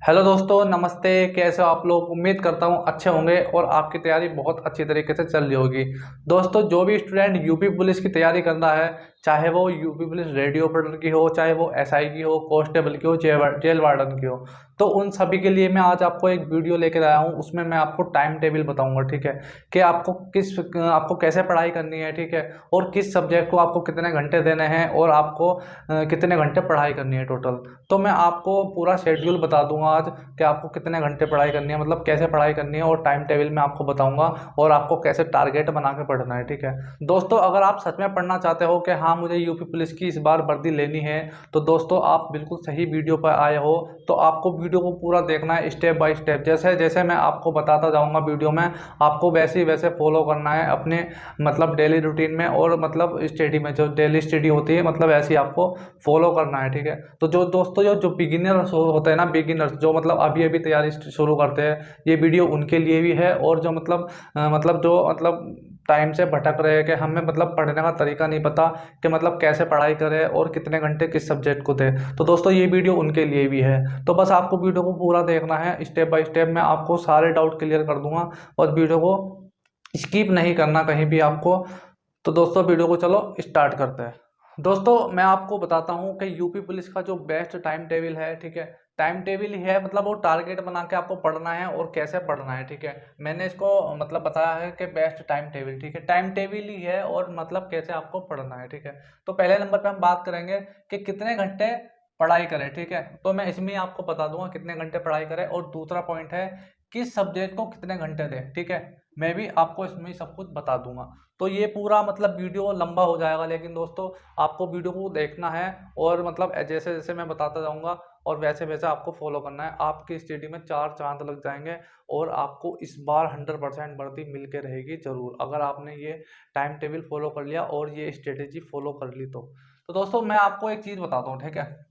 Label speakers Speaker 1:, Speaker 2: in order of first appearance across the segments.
Speaker 1: Hello दोस्तों, नमस्ते। कैसे हो आप लोग? उम्मीद करता हूँ अच्छे होंगे और आपकी तैयारी बहुत अच्छी तरीके से चल रही होगी। दोस्तों, जो भी स्टूडेंट यूपी पुलिस की तैयारी कर रहा है, चाहे वो यूपी पुलिस रेडियो ऑपरेटर की हो, चाहे वो एसआई की हो, कांस्टेबल की हो, जेल वार्डन की हो, तो उन सभी के लिए मैं आज आपको एक वीडियो लेकर आया हूँ। उसमें मैं आपको टाइम टेबल बताऊंगा, ठीक है, कि आपको कैसे पढ़ाई करनी है, ठीक है, और किस सब्जेक्ट को आपको कितने घंटे देने हैं और आपको कितने घंटे पढ़ाई करनी है टोटल। तो मैं आपको पूरा शेड्यूल बता दूंगा आज कि आपको कितने घंटे पढ़ाई करनी है, मतलब कैसे पढ़ाई करनी है, और टाइम टेबल में आपको बताऊंगा और आपको कैसे टारगेट बना के पढ़ना है, ठीक है। दोस्तों, अगर आप सच में पढ़ना चाहते हो कि हाँ मुझे यूपी पुलिस की इस बार वर्दी लेनी है, तो दोस्तों आप बिल्कुल सही वीडियो पर आए हो। तो आपको वीडियो को पूरा देखना है, स्टेप बाय स्टेप। जैसे जैसे मैं आपको बताता जाऊंगा वीडियो में, आपको वैसे ही वैसे फॉलो करना है अपने मतलब डेली रूटीन में, और मतलब स्टडी में जो डेली स्टडी होती है, मतलब ऐसे ही आपको फॉलो करना है, ठीक है। तो जो दोस्तों जो बिगिनर्स होते हैं ना, बिगिनर्स जो मतलब अभी अभी तैयारी शुरू करते हैं, ये वीडियो उनके लिए भी है। और जो मतलब टाइम से भटक रहे हैं कि हमें मतलब पढ़ने का तरीका नहीं पता कि मतलब कैसे पढ़ाई करें और कितने घंटे किस सब्जेक्ट को दें, तो दोस्तों ये वीडियो उनके लिए भी है। तो बस आपको वीडियो को पूरा देखना है, स्टेप बाय स्टेप मैं आपको सारे डाउट क्लियर कर दूंगा, और वीडियो को स्किप नहीं करना कहीं भी आपको। तो दोस्तों वीडियो को चलो स्टार्ट करते हैं। दोस्तों, मैं आपको बताता हूँ कि यूपी पुलिस का जो बेस्ट टाइम टेबल है, ठीक है, टाइम टेबल ही है, मतलब वो टारगेट बना के आपको पढ़ना है और कैसे पढ़ना है, ठीक है। मैंने इसको मतलब बताया है कि बेस्ट टाइम टेबल, ठीक है, टाइम टेबल ही है और मतलब कैसे आपको पढ़ना है, ठीक है। तो पहले नंबर पे हम बात करेंगे कि कितने घंटे पढ़ाई करें, ठीक है। तो मैं इसमें आपको बता दूंगा कितने घंटे पढ़ाई करें, और दूसरा पॉइंट है किस सब्जेक्ट को कितने घंटे दें, ठीक है। मैं भी आपको इसमें सब कुछ बता दूंगा। तो ये पूरा मतलब वीडियो लंबा हो जाएगा, लेकिन दोस्तों आपको वीडियो को देखना है, और मतलब जैसे जैसे मैं बताता जाऊंगा और वैसे वैसे आपको फॉलो करना है। आपकी स्टडी में चार चांद लग जाएंगे, और आपको इस बार 100% वर्दी मिल के रहेगी जरूर, अगर आपने ये टाइम टेबल फॉलो कर लिया और ये स्ट्रेटेजी फॉलो कर ली तो दोस्तों मैं आपको एक चीज़ बताता हूँ, ठीक है।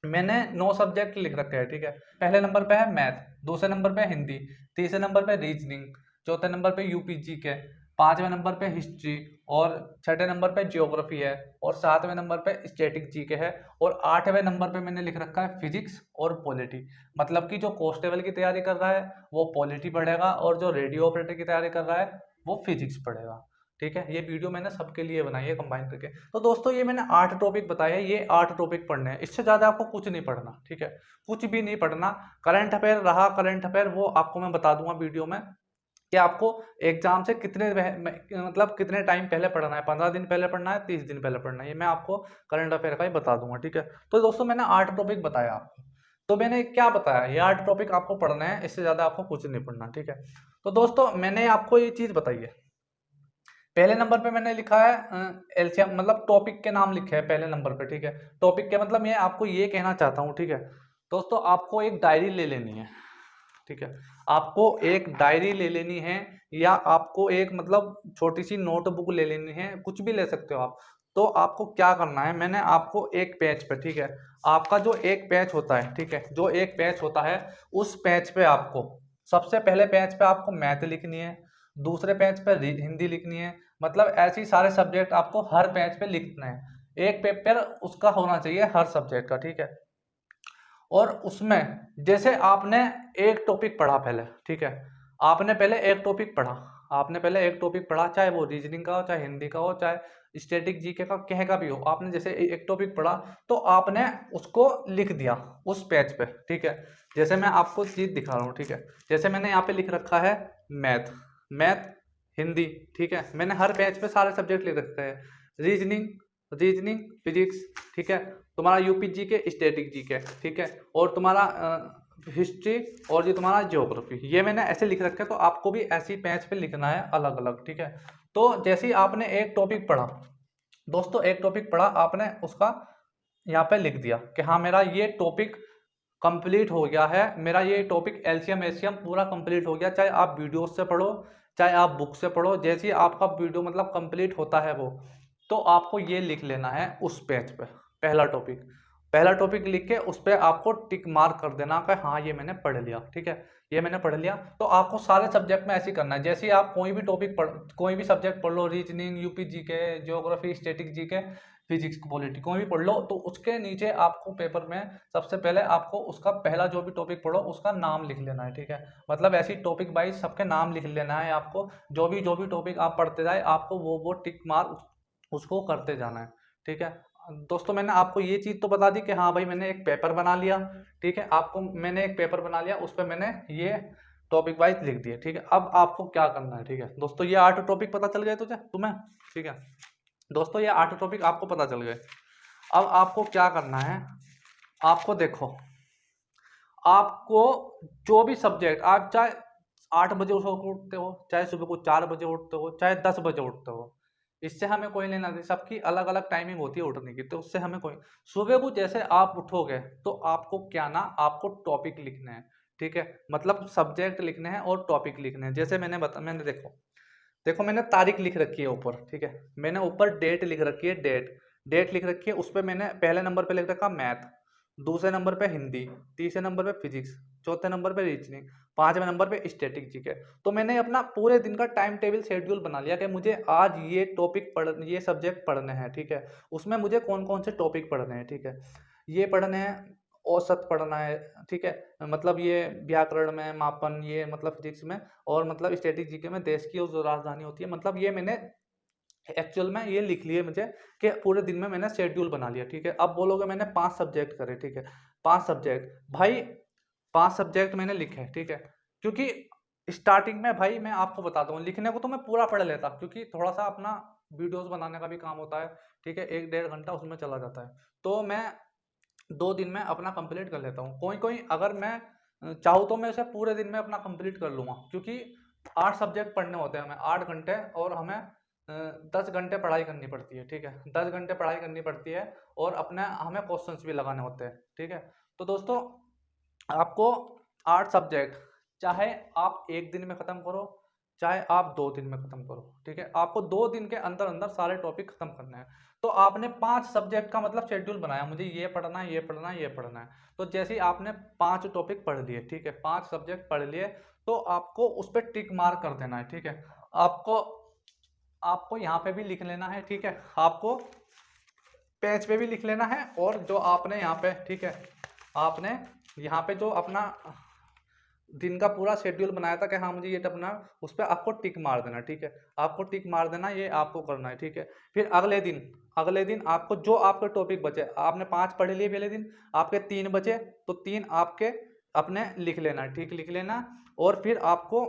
Speaker 1: मैंने 9 सब्जेक्ट लिख रखे हैं, ठीक है। पहले नंबर पे है मैथ, दूसरे नंबर पे हिंदी, तीसरे नंबर पे रीजनिंग, चौथे नंबर पे यूपीजी के, पांचवें नंबर पे हिस्ट्री, और छठे नंबर पे ज्योग्राफी है, और सातवें नंबर पे स्टैटिक जीके है, और आठवें नंबर पे मैंने लिख रखा है फिजिक्स और पॉलिटी। मतलब कि जो कांस्टेबल की तैयारी कर रहा है वो पॉलिटी पढ़ेगा, और जो रेडियो ऑपरेटर की तैयारी कर रहा है वो फिजिक्स पढ़ेगा, ठीक है। ये वीडियो मैंने सबके लिए बनाई है कंबाइन करके। तो दोस्तों ये मैंने 8 टॉपिक बताए हैं, ये 8 टॉपिक पढ़ने हैं, इससे ज़्यादा आपको कुछ नहीं पढ़ना, ठीक है, कुछ भी नहीं पढ़ना। करंट अफेयर रहा, करंट अफेयर वो आपको मैं बता दूंगा वीडियो में कि आपको एग्जाम से मतलब कितने टाइम पहले पढ़ना है, 15 दिन पहले पढ़ना है, 30 दिन पहले पढ़ना है, ये मैं आपको करंट अफेयर का ही बता दूंगा, ठीक है। तो दोस्तों मैंने 8 टॉपिक बताया आपको। तो मैंने क्या बताया, ये 8 टॉपिक आपको पढ़ना है, इससे ज़्यादा आपको कुछ नहीं पढ़ना, ठीक है। तो दोस्तों मैंने आपको ये चीज़ बताई है। पहले नंबर पे मैंने लिखा है एलसीएम, मतलब टॉपिक के नाम लिखे हैं पहले नंबर पे, ठीक है। टॉपिक के मतलब मैं आपको ये कहना चाहता हूँ, ठीक है। दोस्तों आपको एक डायरी ले लेनी है, ठीक है, आपको एक डायरी ले लेनी है, या आपको एक मतलब छोटी सी नोटबुक ले लेनी है, कुछ भी ले सकते हो आप। तो आपको क्या करना है, मैंने आपको एक पेज पे, ठीक है, आपका जो एक पेज होता है, ठीक है, जो एक पेज होता है उस पेज पे आपको सबसे पहले पेज पे आपको मैथ लिखनी है, दूसरे पेज पे हिंदी लिखनी है, मतलब ऐसे ही सारे सब्जेक्ट आपको हर पेज पे लिखना है। एक पेपर उसका होना चाहिए हर सब्जेक्ट का, ठीक है। और उसमें जैसे आपने एक टॉपिक पढ़ा पहले, ठीक है, आपने पहले एक टॉपिक पढ़ा, आपने पहले एक टॉपिक पढ़ा, चाहे वो रीजनिंग का हो, चाहे हिंदी का हो, चाहे स्टैटिक जीके का कहे का भी हो, आपने जैसे एक टॉपिक पढ़ा तो आपने उसको लिख दिया उस पेज पे, ठीक है। जैसे मैं आपको चीज दिखा रहा हूँ, ठीक है, जैसे मैंने यहाँ पे लिख रखा है मैथ, मैथ, हिंदी, ठीक है, मैंने हर पेज पे सारे सब्जेक्ट लिख रखे हैं। रीजनिंग, रीजनिंग, फिजिक्स, ठीक है, तुम्हारा यूपी जी के, स्टैटिक जी के, ठीक है, और तुम्हारा हिस्ट्री, और ये तुम्हारा ज्योग्राफी, ये मैंने ऐसे लिख रखा है। तो आपको भी ऐसी पेज पे लिखना है अलग अलग, ठीक है। तो जैसे ही आपने एक टॉपिक पढ़ा, दोस्तों एक टॉपिक पढ़ा आपने, उसका यहाँ पे लिख दिया कि हाँ मेरा ये टॉपिक कंप्लीट हो गया है, मेरा ये टॉपिक एलसीएम एसीएम पूरा कंप्लीट हो गया। चाहे आप वीडियो से पढ़ो, चाहे आप बुक से पढ़ो, जैसे ही आपका वीडियो मतलब कंप्लीट होता है वो, तो आपको ये लिख लेना है उस पेज पे, पहला टॉपिक, पहला टॉपिक लिख के उस पर आपको टिक मार्क कर देना कि हाँ ये मैंने पढ़ लिया, ठीक है, ये मैंने पढ़ लिया। तो आपको सारे सब्जेक्ट में ऐसे ही करना है, जैसे ही आप कोई भी टॉपिक पढ़, कोई भी सब्जेक्ट पढ़ लो, reasoning, UP GK, geography, static GK, physics polity कोई भी पढ़ लो, तो उसके नीचे आपको पेपर में सबसे पहले आपको उसका पहला जो भी टॉपिक पढ़ो उसका नाम लिख लेना है, ठीक है। मतलब ऐसी टॉपिक वाइज सबके नाम लिख लेना है आपको, जो भी टॉपिक आप पढ़ते जाए आपको वो टिक मार उसको करते जाना है, ठीक है। दोस्तों मैंने आपको ये चीज़ तो बता दी कि हाँ भाई मैंने एक पेपर बना लिया, ठीक है। आपको मैंने एक पेपर बना लिया, उस पर मैंने ये टॉपिक वाइज लिख दिया, ठीक है। अब आपको क्या करना है, ठीक है दोस्तों, ये 8 टॉपिक पता चल गए तुम्हें, ठीक है दोस्तों, ये 8 टॉपिक आपको पता चल गए। अब आपको क्या करना है, आपको देखो, आपको जो भी सब्जेक्ट, आप चाहे 8 बजे उठते हो, चाहे सुबह को 4 बजे उठते हो, चाहे 10 बजे उठते हो, इससे हमें कोई लेना नहीं, सबकी अलग अलग टाइमिंग होती है उठने की, तो उससे हमें कोई, सुबह को जैसे आप उठोगे तो आपको क्या ना, आपको टॉपिक लिखने हैं, ठीक है। मतलब सब्जेक्ट लिखने हैं और टॉपिक लिखने हैं। जैसे मैंने देखो देखो मैंने तारीख लिख रखी है ऊपर, ठीक है। मैंने ऊपर डेट लिख रखी है, डेट लिख रखी है, उस पर मैंने पहले नंबर पे लिख रखा मैथ, दूसरे नंबर पे हिंदी, तीसरे नंबर पे फिजिक्स, चौथे नंबर पे रीजनिंग, पांचवें नंबर पे स्टैटिक जीके। तो मैंने अपना पूरे दिन का टाइम टेबल शेड्यूल बना लिया कि मुझे आज ये टॉपिक ये सब्जेक्ट पढ़ने हैं, ठीक है। उसमें मुझे कौन कौन से टॉपिक पढ़ने हैं, ठीक है। ये पढ़ने हैं, औसत पढ़ना है, ठीक है। मतलब ये व्याकरण में, मापन, ये मतलब फिजिक्स में, और मतलब स्टैटिक जीके में देश की जो राजधानी होती है, मतलब ये मैंने एक्चुअल में ये लिख लिए मुझे कि पूरे दिन में मैंने शेड्यूल बना लिया, ठीक है। अब बोलोगे मैंने 5 सब्जेक्ट करे, ठीक है। 5 सब्जेक्ट भाई, 5 सब्जेक्ट मैंने लिखे, ठीक है। क्योंकि स्टार्टिंग में भाई मैं आपको बताता हूँ, लिखने को तो मैं पूरा पढ़ लेता, क्योंकि थोड़ा सा अपना वीडियोस बनाने का भी काम होता है, ठीक है। 1-1.5 घंटा उसमें चला जाता है, तो मैं 2 दिन में अपना कंप्लीट कर लेता हूँ। कोई कोई अगर मैं चाहूँ तो मैं इसे पूरे दिन में अपना कंप्लीट कर लूँगा, क्योंकि 8 सब्जेक्ट पढ़ने होते हैं हमें, 8 घंटे, और हमें 10 घंटे पढ़ाई करनी पड़ती है, ठीक है। 10 घंटे पढ़ाई करनी पड़ती है, और अपने हमें क्वेश्चंस भी लगाने होते हैं, ठीक है। तो दोस्तों आपको 8 सब्जेक्ट, चाहे आप 1 दिन में ख़त्म करो, चाहे आप 2 दिन में ख़त्म करो, ठीक है। आपको 2 दिन के अंदर अंदर सारे टॉपिक ख़त्म करने हैं। तो आपने 5 सब्जेक्ट का मतलब शेड्यूल बनाया, मुझे ये पढ़ना है, ये पढ़ना है, ये पढ़ना है। तो जैसे ही आपने 5 टॉपिक पढ़ लिए, ठीक है, 5 सब्जेक्ट पढ़ लिए, तो आपको उस पर टिक मार्क कर देना है, ठीक है। आपको आपको यहाँ पे भी लिख लेना है, ठीक है। आपको पेज पे भी लिख लेना है, और जो आपने यहाँ पे, ठीक है, आपने यहाँ पे जो अपना दिन का पूरा शेड्यूल बनाया था कि हाँ मुझे ये अपना, उस पर आपको टिक मार देना, ठीक है। आपको टिक मार देना, ये आपको करना है, ठीक है। फिर अगले दिन आपको जो आपके टॉपिक बचे, आपने 5 पढ़ लिए पहले दिन, आपके 3 बचे, तो 3 आपके अपने लिख लेना, ठीक, लिख लेना। और फिर आपको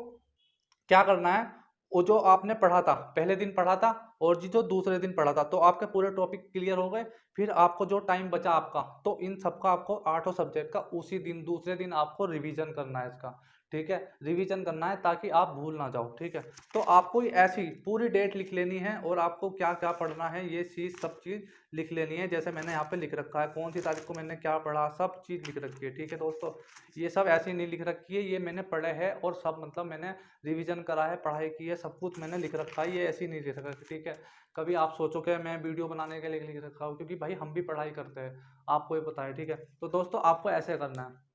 Speaker 1: क्या करना है, वो जो आपने पढ़ा था, पहले दिन पढ़ा था, और जो दूसरे दिन पढ़ा था, तो आपके पूरे टॉपिक क्लियर हो गए। फिर आपको जो टाइम बचा आपका, तो इन सबका आपको 8 सब्जेक्ट का उसी दिन, दूसरे दिन आपको रिवीजन करना है इसका, ठीक है। रिवीजन करना है ताकि आप भूल ना जाओ, ठीक है। तो आपको ऐसी पूरी डेट लिख लेनी है, और आपको क्या क्या पढ़ना है ये चीज़, सब चीज़ लिख लेनी है। जैसे मैंने यहाँ पे लिख रखा है, कौन सी तारीख को मैंने क्या पढ़ा, सब चीज़ लिख रखी है, ठीक है दोस्तों। ये सब ऐसे नहीं लिख रखी है, ये मैंने पढ़े है, और सब मतलब मैंने रिवीजन करा है, पढ़ाई की है, सब कुछ मैंने लिख रखा है, ये ऐसी नहीं लिख रखा, ठीक है। कभी आप सोचो कि मैं वीडियो बनाने के लिए लिख रखा हूँ, क्योंकि भाई हम भी पढ़ाई करते हैं, आपको ये पता है, ठीक है। तो दोस्तों आपको ऐसे करना है,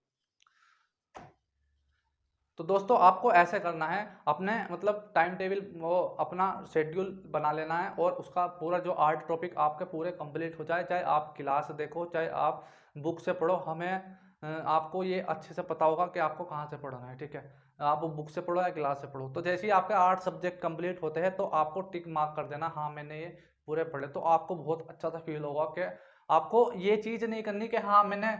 Speaker 1: तो दोस्तों आपको ऐसे करना है, अपने मतलब टाइम टेबल, वो अपना शेड्यूल बना लेना है, और उसका पूरा जो 8 टॉपिक आपके पूरे कंप्लीट हो जाए, चाहे आप क्लास देखो, चाहे आप बुक से पढ़ो, हमें आपको ये अच्छे से पता होगा कि आपको कहाँ से पढ़ना है, ठीक है। आप बुक से पढ़ो या क्लास से पढ़ो, तो जैसे ही आपके 8 सब्जेक्ट कंप्लीट होते हैं, तो आपको टिक मार्क कर देना, हाँ मैंने ये पूरे पढ़े। तो आपको बहुत अच्छा सा फील होगा कि आपको ये चीज़ नहीं करनी कि हाँ मैंने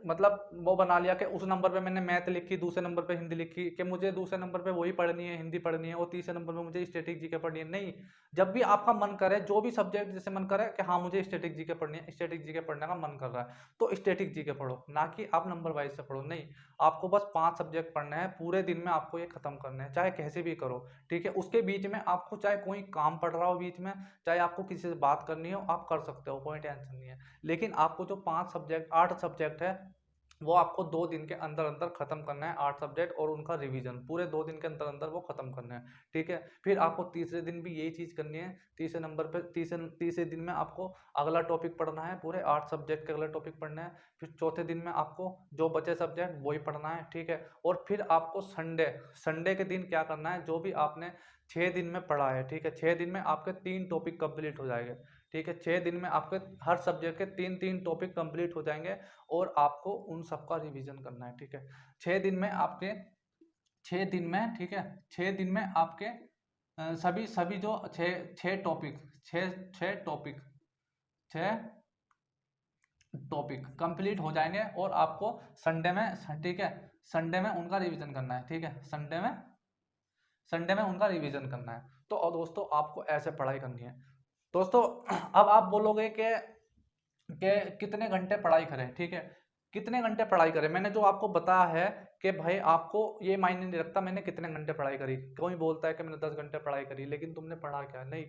Speaker 1: मतलब वो बना लिया कि उस नंबर पे मैंने मैथ लिखी, दूसरे नंबर पे हिंदी लिखी, कि मुझे दूसरे नंबर पे वही पढ़नी है, हिंदी पढ़नी है, और तीसरे नंबर पे मुझे स्टैटिक जीके पढ़नी है। नहीं, जब भी आपका मन करे, जो भी सब्जेक्ट जैसे मन करे कि हाँ मुझे स्टैटिक जीके पढ़नी है, स्टैटिक जीके पढ़ने का मन कर रहा है, तो स्टैटिक जीके पढ़ो, ना कि आप नंबर वाइज से पढ़ो। नहीं, आपको बस 5 सब्जेक्ट पढ़ने हैं, पूरे दिन में आपको ये खत्म करने हैं, चाहे कैसे भी करो, ठीक है। उसके बीच में आपको चाहे कोई काम पड़ रहा हो बीच में, चाहे आपको किसी से बात करनी हो, आप कर सकते हो, कोई टेंशन नहीं है। लेकिन आपको जो 5 सब्जेक्ट 8 सब्जेक्ट है, वो आपको 2 दिन के अंदर अंदर खत्म करना है, 8 सब्जेक्ट और उनका रिवीजन पूरे 2 दिन के अंदर अंदर वो खत्म करना है, ठीक है। फिर आपको तीसरे दिन भी यही चीज़ करनी है, तीसरे नंबर पे तीसरे दिन में आपको अगला टॉपिक पढ़ना है, पूरे 8 सब्जेक्ट के अगला टॉपिक पढ़ना है। फिर चौथे दिन में आपको जो बचे सब्जेक्ट वही पढ़ना है, ठीक है। और फिर आपको संडे के दिन क्या करना है, जो भी आपने 6 दिन में पढ़ा है, ठीक है, 6 दिन में आपके 3 टॉपिक कंप्लीट हो जाएंगे, ठीक है। 6 दिन में आपके हर सब्जेक्ट के 3-3 टॉपिक कंप्लीट हो जाएंगे और आपको उन सबका रिवीजन करना है, ठीक है। 6 दिन में आपके 6 दिन में, ठीक है, 6 दिन में आपके सभी सभी जो 6 टॉपिक 6 टॉपिक 6 टॉपिक कंप्लीट हो जाएंगे और आपको संडे में, ठीक है, संडे में उनका रिवीजन करना है, ठीक है, संडे में उनका रिवीजन करना है। तो और दोस्तों आपको ऐसे पढ़ाई करनी है। दोस्तों अब आप बोलोगे कि कितने घंटे पढ़ाई करें, ठीक है, कितने घंटे पढ़ाई करें। मैंने जो आपको बताया है कि भाई आपको ये मायने नहीं रखता मैंने कितने घंटे पढ़ाई करी। कोई बोलता है कि मैंने 10 घंटे पढ़ाई करी, लेकिन तुमने पढ़ा क्या? नहीं,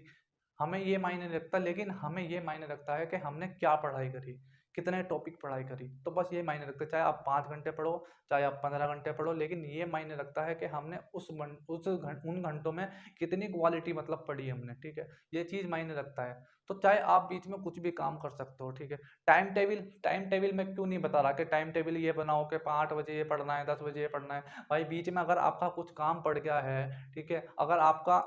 Speaker 1: हमें ये मायने नहीं रखता, लेकिन हमें ये मायने रखता है कि हमने क्या पढ़ाई करी, कितने टॉपिक पढ़ाई करी। तो बस ये मायने रखता है, चाहे आप 5 घंटे पढ़ो, चाहे आप 15 घंटे पढ़ो, लेकिन ये मायने रखता है कि हमने उन घंटों में कितनी क्वालिटी मतलब पढ़ी हमने, ठीक है। ये चीज़ मायने रखता है। तो चाहे आप बीच में कुछ भी काम कर सकते हो, ठीक है। टाइम टेबल मैं क्यों नहीं बता रहा कि टाइम टेबल ये बनाओ कि 8 बजे ये पढ़ना है, 10 बजे ये पढ़ना है। भाई बीच में अगर आपका कुछ काम पड़ गया है, ठीक है, अगर आपका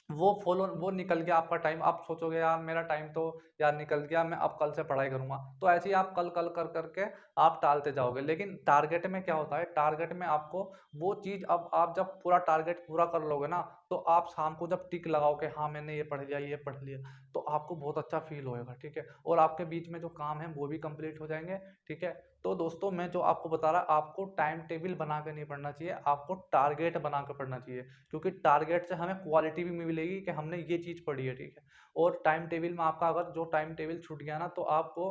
Speaker 1: वो निकल गया आपका टाइम, आप सोचोगे यार मेरा टाइम तो यार निकल गया, मैं अब कल से पढ़ाई करूंगा, तो ऐसे ही आप कल कल कर करके आप टालते जाओगे। लेकिन टारगेट में क्या होता है, टारगेट में आपको वो चीज, अब आप जब पूरा टारगेट पूरा कर लोगे ना, तो आप शाम को जब टिक लगाओ कि हाँ मैंने ये पढ़ लिया, ये पढ़ लिया, तो आपको बहुत अच्छा फील होएगा, ठीक है। और आपके बीच में जो काम है वो भी कंप्लीट हो जाएंगे, ठीक है। तो दोस्तों मैं जो आपको बता रहा, आपको टाइम टेबल बना के नहीं पढ़ना चाहिए, आपको टारगेट बना के पढ़ना चाहिए, क्योंकि टारगेट से हमें क्वालिटी भी मिलेगी कि हमने ये चीज़ पढ़ी है, ठीक है। और टाइम टेबल में आपका अगर जो टाइम टेबल छूट गया ना, तो आपको,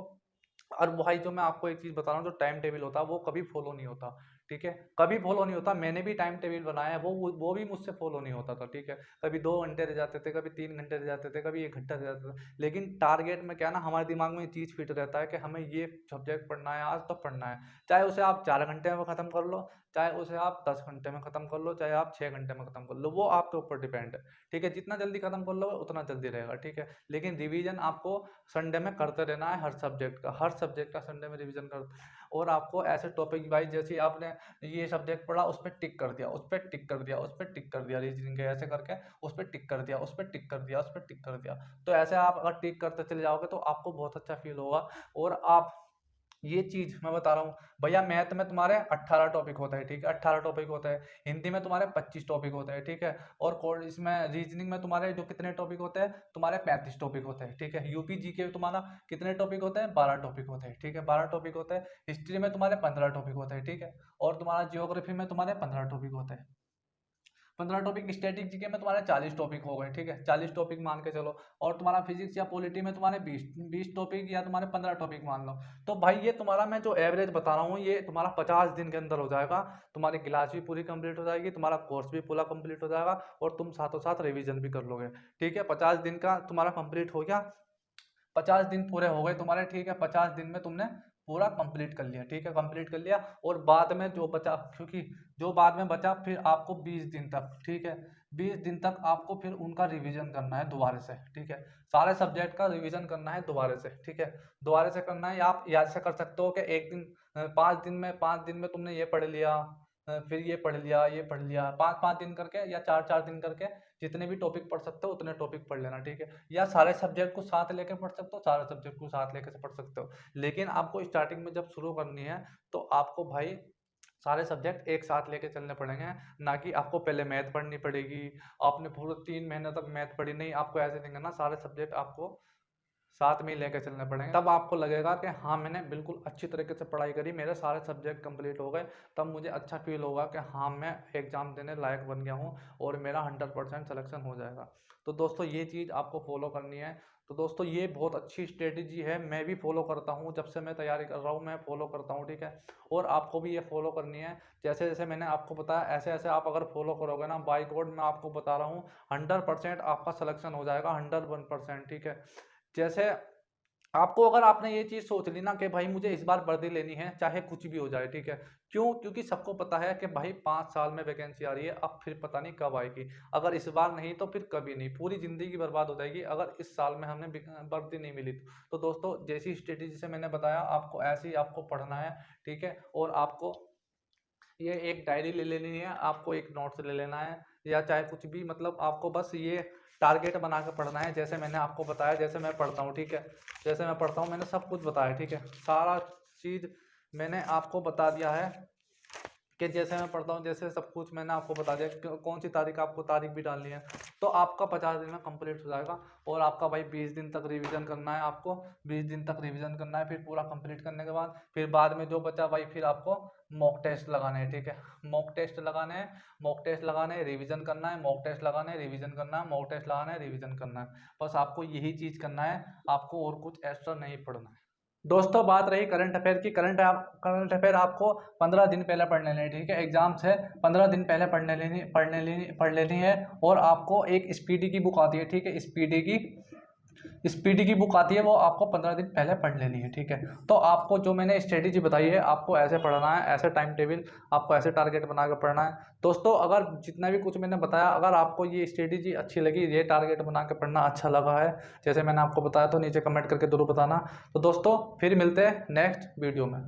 Speaker 1: और भाई जो मैं आपको एक चीज़ बता रहा हूँ, जो टाइम टेबल होता है वो कभी फॉलो नहीं होता, ठीक है, कभी फॉलो नहीं होता। मैंने भी टाइम टेबल बनाया है, वो भी मुझसे फॉलो नहीं होता था, ठीक है। कभी 2 घंटे रह जाते थे, कभी 3 घंटे रह जाते थे, कभी 1 घंटा रह जाता था। लेकिन टारगेट में क्या ना, हमारे दिमाग में ये चीज़ फिट रहता है कि हमें ये सब्जेक्ट पढ़ना है, आज तो पढ़ना है। चाहे उसे आप 4 घंटे में ख़त्म कर लो, चाहे उसे आप 10 घंटे में ख़त्म कर लो, चाहे आप 6 घंटे में ख़त्म कर लो, वो आपके ऊपर डिपेंड है, ठीक है। जितना जल्दी ख़त्म कर लो उतना जल्दी रहेगा, ठीक है। लेकिन रिवीजन आपको संडे में करते रहना है, हर सब्जेक्ट का संडे में रिवीजन कर। और आपको ऐसे टॉपिक वाइज, जैसे आपने ये सब्जेक्ट पढ़ा, उस पर टिक कर दिया, उस पर टिक कर दिया, उस पर टिक कर दिया, रीजनिंग के ऐसे करके उस पर टिक कर दिया, उस पर टिक कर दिया, उस पर टिक कर दिया। तो ऐसे आप अगर टिक करते चले जाओगे तो आपको बहुत अच्छा फील होगा। और आप, ये चीज मैं बता रहा हूँ भैया, मैथ में तुम्हारे 18 टॉपिक होता है, ठीक है, 18 टॉपिक होता है। हिंदी में तुम्हारे 25 टॉपिक होते हैं, ठीक है। और इसमें रीजनिंग में तुम्हारे जो कितने टॉपिक होते हैं, तुम्हारे 35 टॉपिक होते हैं, ठीक है। यूपी जीके तुम्हारा कितने टॉपिक होते हैं, 12 टॉपिक होते हैं, ठीक है, 12 टॉपिक होते हैं। हिस्ट्री में तुम्हारे 15 टॉपिक होते हैं, ठीक है। और तुम्हारा जियोग्राफी में तुम्हारे 15 टॉपिक होते हैं, 15 टॉपिक। स्टैटिक जीके में तुम्हारे 40 टॉपिक हो गए, ठीक है, 40 टॉपिक मान के चलो। और तुम्हारा फिजिक्स या पॉलिटी में तुम्हारे 20 टॉपिक या तुम्हारे 15 टॉपिक मान लो। तो भाई ये तुम्हारा, मैं जो एवरेज बता रहा हूँ, ये तुम्हारा 50 दिन के अंदर हो जाएगा। तुम्हारी क्लास भी पूरी कंप्लीट हो जाएगी, तुम्हारा कोर्स भी पूरा कंप्लीट हो जाएगा, और तुम साथों साथ रिवीजन भी कर लोगे, ठीक है। 50 दिन का तुम्हारा कंप्लीट हो गया, 50 दिन पूरे हो गए तुम्हारे, ठीक है। 50 दिन में तुमने पूरा कंप्लीट कर लिया, ठीक है, कंप्लीट कर लिया। और बाद में जो बचा, क्योंकि जो बाद में बचा, फिर आपको 20 दिन तक, ठीक है, 20 दिन तक आपको फिर उनका रिवीजन करना है दोबारा से, ठीक है। सारे सब्जेक्ट का रिवीजन करना है दोबारा से, ठीक है, दोबारा से करना है। या आप याद से कर सकते हो कि एक दिन, 5 दिन में तुमने ये पढ़ लिया, फिर ये पढ़ लिया, ये पढ़ लिया, 5-5 दिन करके या 4-4 दिन करके जितने भी टॉपिक पढ़ सकते हो उतने टॉपिक पढ़ लेना, ठीक है। या सारे सब्जेक्ट को साथ लेके पढ़ सकते हो, सारे सब्जेक्ट को साथ लेके पढ़ सकते हो। लेकिन आपको स्टार्टिंग में जब शुरू करनी है, तो आपको भाई सारे सब्जेक्ट एक साथ लेके चलने पड़ेंगे। ना कि आपको पहले मैथ पढ़नी पड़ेगी, आपने पूरे 3 महीने तक मैथ पढ़ी, नहीं, आपको ऐसे नहीं करना। सारे सब्जेक्ट आपको साथ में ही लेके चलने पड़ेंगे, तब आपको लगेगा कि हाँ मैंने बिल्कुल अच्छी तरीके से पढ़ाई करी, मेरे सारे सब्जेक्ट कंप्लीट हो गए। तब मुझे अच्छा फील होगा कि हाँ मैं एग्ज़ाम देने लायक बन गया हूँ और मेरा 100% सिलेक्शन हो जाएगा। तो दोस्तों ये चीज़ आपको फॉलो करनी है। तो दोस्तों ये बहुत अच्छी स्ट्रेटेजी है, मैं भी फॉलो करता हूँ, जब से मैं तैयारी कर रहा हूँ मैं फॉलो करता हूँ, ठीक है। और आपको भी ये फॉलो करनी है, जैसे जैसे मैंने आपको बताया, ऐसे ऐसे आप अगर फॉलो करोगे ना, बाय गॉड मैं आपको बता रहा हूँ 100% आपका सिलेक्शन हो जाएगा, 101%, ठीक है। जैसे आपको, अगर आपने ये चीज़ सोच ली ना कि भाई मुझे इस बार वर्दी लेनी है, चाहे कुछ भी हो जाए, ठीक है। क्यों? क्योंकि सबको पता है कि भाई 5 साल में वैकेंसी आ रही है, अब फिर पता नहीं कब आएगी। अगर इस बार नहीं तो फिर कभी नहीं, पूरी ज़िंदगी बर्बाद हो जाएगी अगर इस साल में हमें वर्दी नहीं मिली तो। दोस्तों जैसी स्ट्रेटेजी से मैंने बताया, आपको ऐसे ही आपको पढ़ना है, ठीक है। और आपको ये एक डायरी ले लेनी है, आपको एक नोट्स ले लेना है, या चाहे कुछ भी, मतलब आपको बस ये टारगेट बना के पढ़ना है, जैसे मैंने आपको बताया, जैसे मैं पढ़ता हूँ, ठीक है, जैसे मैं पढ़ता हूँ मैंने सब कुछ बताया, ठीक है, सारा चीज़ मैंने आपको बता दिया है कि जैसे मैं पढ़ता हूँ, जैसे सब कुछ मैंने आपको बता दिया कौन सी तारीख, आपको तारीख भी डालनी है, तो आपका 50 दिन में कंप्लीट हो जाएगा। और आपका भाई 20 दिन तक रिवीजन करना है, आपको 20 दिन तक रिवीजन करना है। फिर पूरा कंप्लीट करने के बाद फिर बाद में जो बचा भाई फिर आपको मॉक टेस्ट लगाने हैं, ठीक है, मॉक टेस्ट लगाने हैं, मॉक टेस्ट लगाने हैं, रिवीजन करना है, मॉक टेस्ट लगाने हैं, रिवीजन करना है, मॉक टेस्ट लगाना है, रिवीजन करना है। बस आपको यही चीज़ करना है, आपको और कुछ एक्स्ट्रा नहीं पढ़ना है। दोस्तों बात रही करंट अफेयर की, करंट अफेयर आपको 15 दिन पहले पढ़ लेने हैं, ठीक है, एग्जाम से 15 दिन पहले पढ़ लेनी है। और आपको एक स्पीडी की बुक आती है, ठीक है, स्पीडी की बुक आती है, वो आपको 15 दिन पहले पढ़ लेनी है, ठीक है। तो आपको जो मैंने स्ट्रेटेजी बताई है, आपको ऐसे पढ़ना है, ऐसे टाइम टेबल, आपको ऐसे टारगेट बना के पढ़ना है। दोस्तों अगर जितना भी कुछ मैंने बताया, अगर आपको ये स्ट्रेटेजी अच्छी लगी, ये टारगेट बना के पढ़ना अच्छा लगा है जैसे मैंने आपको बताया, तो नीचे कमेंट करके जरूर बताना। तो दोस्तों फिर मिलते हैं नेक्स्ट वीडियो में।